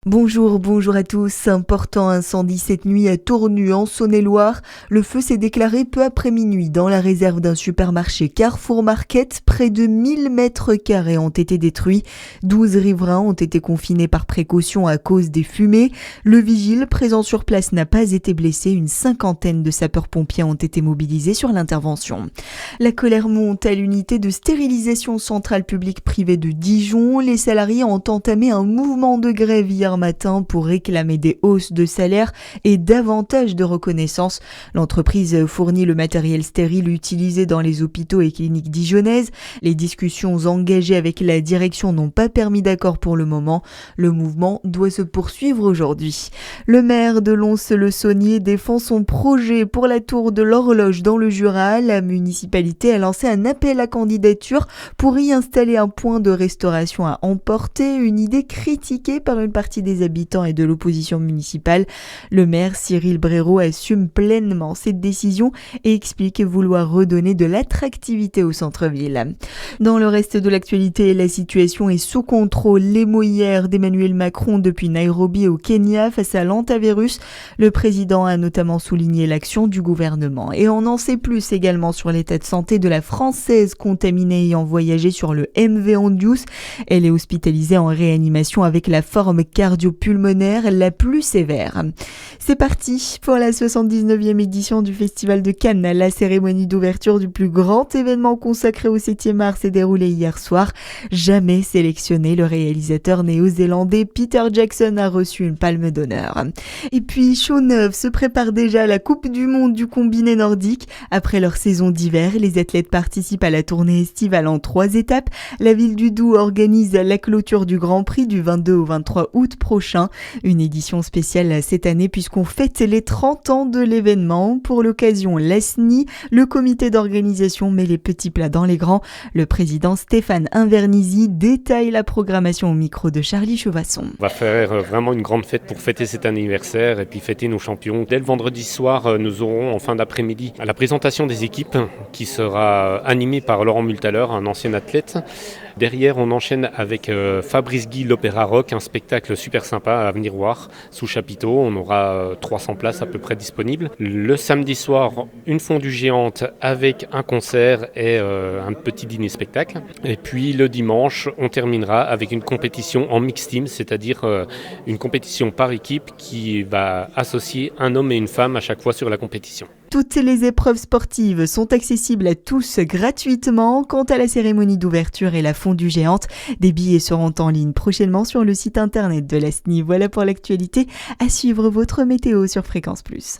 Bonjour à tous. Important incendie cette nuit à Tournu en Saône-et-Loire. Le feu s'est déclaré peu après minuit dans la réserve d'un supermarché Carrefour Market. Près de 1000 mètres carrés ont été détruits. 12 riverains ont été confinés par précaution à cause des fumées. Le vigile présent sur place n'a pas été blessé. Une cinquantaine de sapeurs-pompiers ont été mobilisés sur l'intervention. La colère monte à l'unité de stérilisation centrale publique privée de Dijon. Les salariés ont entamé un mouvement de grève hier matin pour réclamer des hausses de salaire et davantage de reconnaissance. L'entreprise fournit le matériel stérile utilisé dans les hôpitaux et cliniques dijonnaises. Les discussions engagées avec la direction n'ont pas permis d'accord pour le moment. Le mouvement doit se poursuivre aujourd'hui. Le maire de Lons-le-Saunier défend son projet pour la tour de l'horloge dans le Jura. La municipalité a lancé un appel à candidature pour y installer un point de restauration à emporter, une idée critiquée par une partie des habitants et de l'opposition municipale. Le maire Cyril Bréraud assume pleinement cette décision et explique vouloir redonner de l'attractivité au centre-ville. Dans le reste de l'actualité, la situation est sous contrôle. Les mots hier d'Emmanuel Macron depuis Nairobi au Kenya face à l'hantavirus. Le président a notamment souligné l'action du gouvernement. Et on en sait plus également sur l'état de santé de la Française contaminée ayant voyagé sur le MV Ondius. Elle est hospitalisée en réanimation avec la forme cardio-pulmonaire la plus sévère. C'est parti pour la 79e édition du Festival de Cannes. La cérémonie d'ouverture du plus grand événement consacré au 7e art s'est déroulée hier soir. Jamais sélectionné, le réalisateur néo-zélandais Peter Jackson a reçu une palme d'honneur. Et puis Chaux-Neuve se prépare déjà à la Coupe du Monde du combiné nordique. Après leur saison d'hiver, les athlètes participent à la tournée estivale en 3 étapes. La ville du Doubs organise la clôture du Grand Prix du 22 au 23 août prochain. Une édition spéciale cette année puisqu'on fête les 30 ans de l'événement. Pour l'occasion, l'ASNI, le comité d'organisation, met les petits plats dans les grands. Le président Stéphane Invernizzi détaille la programmation au micro de Charlie Chevasson. On va faire vraiment une grande fête pour fêter cet anniversaire et puis fêter nos champions. Dès le vendredi soir, nous aurons en fin d'après-midi la présentation des équipes qui sera animée par Laurent Multaler, un ancien athlète. Derrière, on enchaîne avec Fabrice Guy, l'Opéra Rock, un spectacle super sympa à venir voir sous chapiteau. On aura 300 places à peu près disponibles. Le samedi soir, une fondue géante avec un concert et un petit dîner-spectacle. Et puis le dimanche, on terminera avec une compétition en mixed team, c'est-à-dire une compétition par équipe qui va associer un homme et une femme à chaque fois sur la compétition. Toutes les épreuves sportives sont accessibles à tous gratuitement. Quant à la cérémonie d'ouverture et la fondue géante, des billets seront en ligne prochainement sur le site internet de l'ASNI. Voilà pour l'actualité. À suivre votre météo sur Fréquence Plus.